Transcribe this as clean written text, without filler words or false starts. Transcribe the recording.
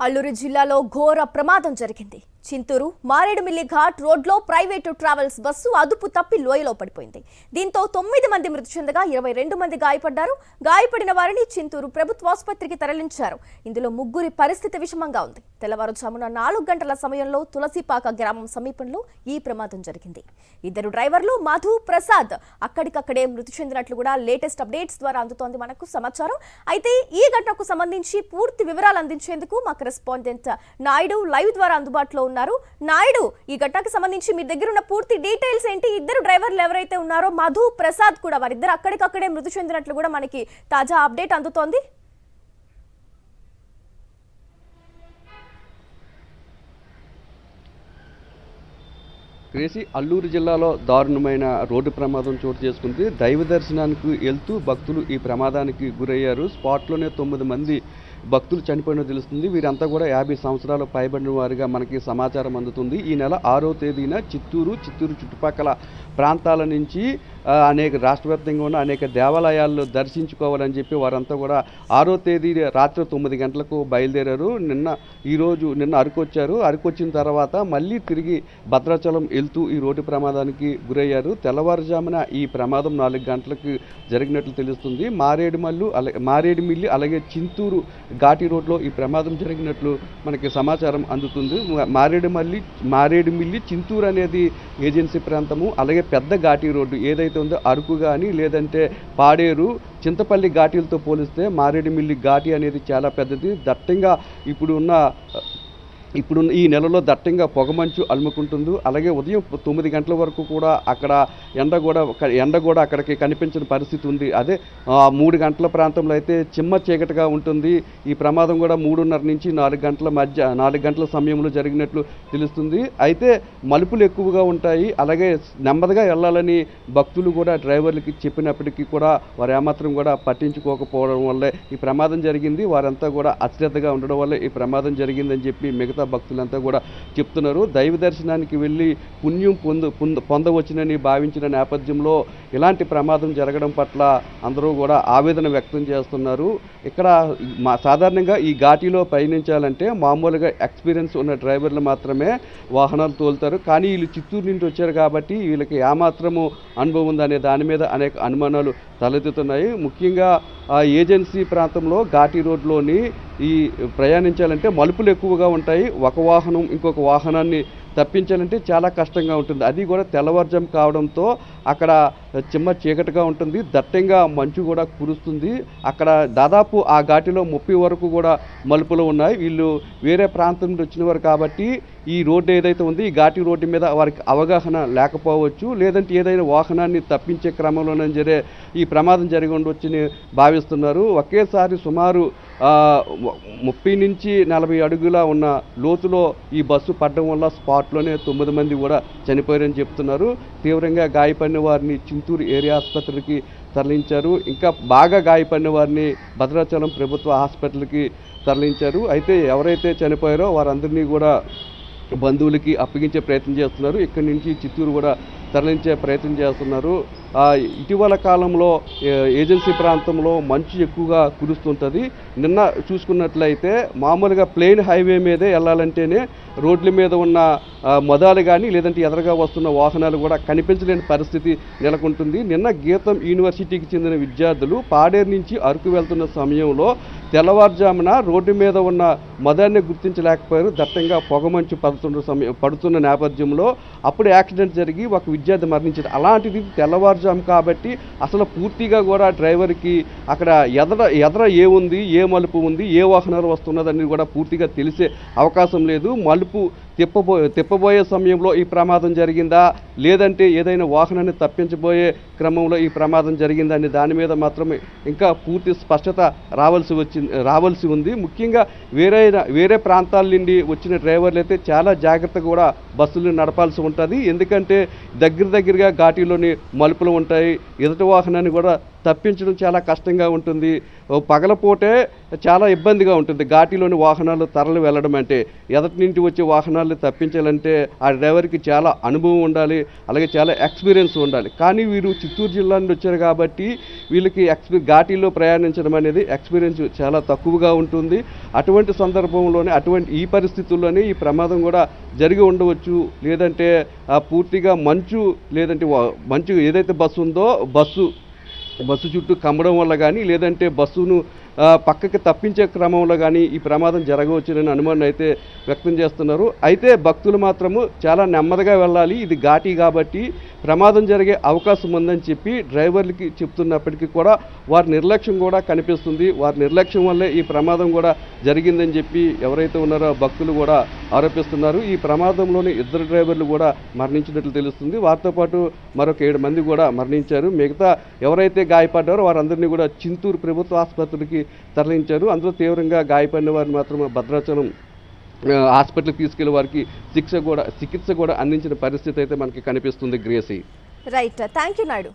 అల్లూరు జిల్లాలో ఘోర ప్రమాదం జరిగింది. చింతూరు మారేడుమిల్లి ఘాట్ రోడ్లో ప్రైవేటు ట్రావెల్స్ బస్సు అదుపు తప్పి లోయలో పడిపోయింది. దీంతో 9 మంది మృతి చెందగా 22 మంది గాయపడ్డారు. గాయపడిన వారిని చింతూరు ప్రభుత్వ ఆసుపత్రికి తరలించారు. ఇందులో ముగ్గురి పరిస్థితి విషమంగా ఉంది. తెల్లవారుజామున 4 గంటల సమయంలో తులసిపాక గ్రామం సమీపంలో ఈ ప్రమాదం జరిగింది. ఇద్దరు డ్రైవర్లు మధు, ప్రసాద్ అక్కడికక్కడే మృతి చెందినట్లు కూడా లేటెస్ట్ అప్డేట్స్ ద్వారా అందుతోంది మనకు సమాచారం. అయితే ఈ ఘటనకు సంబంధించి పూర్తి వివరాలు అందించేందుకు మా కరెస్పాండెంట్ నాయుడు లైవ్ ద్వారా అందుబాటులో ఉన్నారు. నాయుడు, ఈ ఘటనకు సంబంధించి మీ దగ్గర ఉన్న పూర్తి డీటెయిల్స్ ఏంటి? ఇద్దరు డ్రైవర్లు ఎవరైతే ఉన్నారో మధు, ప్రసాద్ కూడా వారిద్దరు అక్కడికక్కడే మృతి చెందినట్లు కూడా మనకి తాజా అప్డేట్ అందుతోంది. అల్లూరు జిల్లాలో దారుణమైన రోడ్డు ప్రమాదం చోటు చేసుకుంది. దైవ దర్శనానికి వెళ్తూ భక్తులు ఈ ప్రమాదానికి గురయ్యారు. స్పాట్లోనే 9 మంది భక్తులు చనిపోయినట్టు తెలుస్తుంది. వీరంతా కూడా 50 సంవత్సరాలు పైబడిన వారిగా మనకి సమాచారం అందుతుంది. ఈ నెల 6వ తేదీన చిత్తూరు చుట్టుపక్కల ప్రాంతాల నుంచి అనేక రాష్ట్రవ్యాప్తంగా ఉన్న అనేక దేవాలయాల్లో దర్శించుకోవాలని చెప్పి వారంతా కూడా 6వ తేదీ రాత్రి 9 గంటలకు బయలుదేరారు. నిన్న అరకు వచ్చారు. అరకు వచ్చిన తర్వాత మళ్ళీ తిరిగి భద్రాచలం వెళ్తూ ఈ రోడ్డు ప్రమాదానికి గురయ్యారు. తెల్లవారుజామున ఈ ప్రమాదం 4 గంటలకు జరిగినట్లు తెలుస్తుంది. మారేడుమిల్లి అలాగే చింతూరు ఘాటి రోడ్లో ఈ ప్రమాదం జరిగినట్లు మనకి సమాచారం అందుతుంది. మారేడుమిల్లి చింతూరు అనేది ఏజెన్సీ ప్రాంతము. అలాగే పెద్ద ఘాటి రోడ్డు ఏదైతే ఉందో అరకు కానీ లేదంటే పాడేరు, చింతపల్లి ఘాటీలతో పోలిస్తే మారేడుమిల్లి ఘాటి అనేది చాలా పెద్దది. దట్టంగా ఇప్పుడు ఈ నెలలో దట్టంగా పొగమంచు అలుముకుంటుంది. అలాగే ఉదయం 9 గంటల వరకు కూడా అక్కడ ఎండ కూడా అక్కడికి కనిపించిన పరిస్థితి ఉంది. అదే 3 గంటల ప్రాంతంలో అయితే చిమ్మ చీకటిగా ఉంటుంది. ఈ ప్రమాదం కూడా 3:30 నుంచి 4 గంటల మధ్య 4 గంటల సమయంలో జరిగినట్లు తెలుస్తుంది. అయితే మలుపులు ఎక్కువగా ఉంటాయి. అలాగే నెమ్మదిగా వెళ్ళాలని భక్తులు కూడా డ్రైవర్లకి చెప్పినప్పటికీ కూడా వారు ఏమాత్రం కూడా పట్టించుకోకపోవడం వల్లే ఈ ప్రమాదం జరిగింది. వారంతా కూడా అశ్రద్ధగా ఉండడం వల్ల ఈ ప్రమాదం జరిగిందని చెప్పి మిగతా భక్తులంతా కూడా చెప్తున్నారు. దైవ దర్శనానికి వెళ్ళి పుణ్యం పొందవచ్చునని భావించిన నేపథ్యంలో ఇలాంటి ప్రమాదం జరగడం పట్ల అందరూ కూడా ఆవేదన వ్యక్తం చేస్తున్నారు. ఇక్కడ సాధారణంగా ఈ ఘాటీలో పయనించాలంటే మామూలుగా ఎక్స్పీరియన్స్ ఉన్న డ్రైవర్లు మాత్రమే వాహనాలు తోలుతారు. కానీ వీళ్ళు చిత్తూరు నుండి వచ్చారు కాబట్టి వీళ్ళకి ఏమాత్రము అనుభవం ఉందనే దాని మీద అనేక అనుమానాలు తలెత్తుతున్నాయి. ముఖ్యంగా ఏజెన్సీ ప్రాంతంలో ఘాటీ రోడ్లోని ఈ ప్రయాణించాలంటే మలుపులు ఎక్కువగా ఉంటాయి. ఒక వాహనం ఇంకొక వాహనాన్ని తప్పించాలంటే చాలా కష్టంగా ఉంటుంది. అది కూడా తెల్లవారుజాము కావడంతో అక్కడ చిమ్మ చీకటిగా ఉంటుంది. దట్టంగా మంచు కూడా కురుస్తుంది. అక్కడ దాదాపు ఆ ఘాటిలో 30 వరకు కూడా మలుపులు ఉన్నాయి. వీళ్ళు వేరే ప్రాంతం నుండి వచ్చినవారు కాబట్టి ఈ రోడ్డు ఏదైతే ఉంది ఈ ఘాటి రోడ్డు మీద వారికి అవగాహన లేకపోవచ్చు. లేదంటే ఏదైనా వాహనాన్ని తప్పించే క్రమంలోనే ఈ ప్రమాదం జరిగి ఉండవచ్చని భావిస్తున్నారు. ఒకేసారి సుమారు 30 నుంచి 40 అడుగుల ఉన్న లోతులో ఈ బస్సు పడడం వల్ల స్పాట్లోనే 9 మంది కూడా చనిపోయారని చెప్తున్నారు. తీవ్రంగా గాయపడిన వారిని చింతూరు ఏరియా ఆసుపత్రికి తరలించారు. ఇంకా బాగా గాయపడిన వారిని భద్రాచలం ప్రభుత్వ హాస్పిటల్కి తరలించారు. అయితే ఎవరైతే చనిపోయారో వారందరినీ కూడా బంధువులకి అప్పగించే ప్రయత్నం చేస్తున్నారు. ఇక్కడి నుంచి చిత్తూరు కూడా తరలించే ప్రయత్నం చేస్తున్నారు. ఇటీవల కాలంలో ఏజెన్సీ ప్రాంతంలో మంచు ఎక్కువగా కురుస్తుంటుంది. నిన్న చూసుకున్నట్లయితే మామూలుగా ప్లెయిన్ హైవే మీదే వెళ్ళాలంటేనే రోడ్ల మీద ఉన్న మొదలు కానీ లేదంటే ఎదురుగా వస్తున్న వాహనాలు కూడా కనిపించలేని పరిస్థితి నెలకొంటుంది. నిన్న గీతం యూనివర్సిటీకి చెందిన విద్యార్థులు పాడేరు నుంచి అరకు వెళ్తున్న సమయంలో తెల్లవారుజామున రోడ్డు మీద ఉన్న మొదల్ని గుర్తించలేకపోయారు. దట్టంగా పొగమంచు పడుతున్న నేపథ్యంలో అప్పుడు యాక్సిడెంట్ జరిగి ఒక విద్యార్థి మరణించారు. అలాంటిది తెల్లవారుజాము కాబట్టి అసలు పూర్తిగా కూడా డ్రైవర్కి అక్కడ ఎదర ఏముంది, ఏ మలుపు ఉంది, ఏ వాహనాలు వస్తున్నదని కూడా పూర్తిగా తెలిసే అవకాశం లేదు. మలుపు తిప్పబోయే సమయంలో ఈ ప్రమాదం జరిగిందా లేదంటే ఏదైనా వాహనాన్ని తప్పించబోయే క్రమంలో ఈ ప్రమాదం జరిగిందా అనే దాని మీద మాత్రమే ఇంకా పూర్తి స్పష్టత రావాల్సి ఉంది. ముఖ్యంగా వేరే ప్రాంతాల నుండి వచ్చిన డ్రైవర్లు అయితే చాలా జాగ్రత్తగా కూడా బస్సులు నడపాల్సి ఉంటుంది. ఎందుకంటే దగ్గరగా ఘాటీలోని మలుపులు ఉంటాయి. ఎదుటి వాహనాన్ని కూడా తప్పించడం చాలా కష్టంగా ఉంటుంది. పగలపూటే చాలా ఇబ్బందిగా ఉంటుంది. ఘాటీలోని వాహనాలు తరలి వెళ్ళడం అంటే, ఎదటి నుంచి వచ్చే వాహనాలు తప్పించాలంటే ఆ డ్రైవర్కి చాలా అనుభవం ఉండాలి, అలాగే చాలా ఎక్స్పీరియన్స్ ఉండాలి. కానీ వీరు చిత్తూరు జిల్లా నుండి వచ్చారు కాబట్టి వీళ్ళకి ఘాటీలో ప్రయాణించడం అనేది ఎక్స్పీరియన్స్ చాలా తక్కువగా ఉంటుంది. అటువంటి సందర్భంలోనే ఈ పరిస్థితుల్లోనే ఈ ప్రమాదం కూడా జరిగి ఉండవచ్చు. లేదంటే పూర్తిగా మంచు, లేదంటే మంచు ఏదైతే బస్సు ఉందో బస్సు చుట్టూ కమ్మడం వల్ల కానీ, లేదంటే బస్సును పక్కకి తప్పించే క్రమంలో కానీ ఈ ప్రమాదం జరగవచ్చునని అనుమానం అయితే వ్యక్తం చేస్తున్నారు. అయితే భక్తులు మాత్రము చాలా నెమ్మదిగా వెళ్ళాలి, ఇది ఘాటీ కాబట్టి ప్రమాదం జరిగే అవకాశం ఉందని చెప్పి డ్రైవర్లకి చెప్తున్నప్పటికీ కూడా వారి నిర్లక్ష్యం కూడా కనిపిస్తుంది. వారి నిర్లక్ష్యం వల్లే ఈ ప్రమాదం కూడా జరిగిందని చెప్పి ఎవరైతే ఉన్నారో భక్తులు కూడా ఆరోపిస్తున్నారు. ఈ ప్రమాదంలోని 2 డ్రైవర్లు కూడా మరణించినట్లు తెలుస్తుంది. వారితో పాటు మరొక 7 మంది కూడా మరణించారు. మిగతా ఎవరైతే గాయపడ్డారో వారందరినీ కూడా చింతూరు ప్రభుత్వ ఆసుపత్రికి తరలించారు. అందులో తీవ్రంగా గాయపడిన వారిని మాత్రం భద్రాచలం హాస్పిటల్కి తీసుకెళ్లి వారికి చికిత్స కూడా అందించిన పరిస్థితి అయితే మనకి కనిపిస్తుంది. Gracie. Right, thank you Naidu.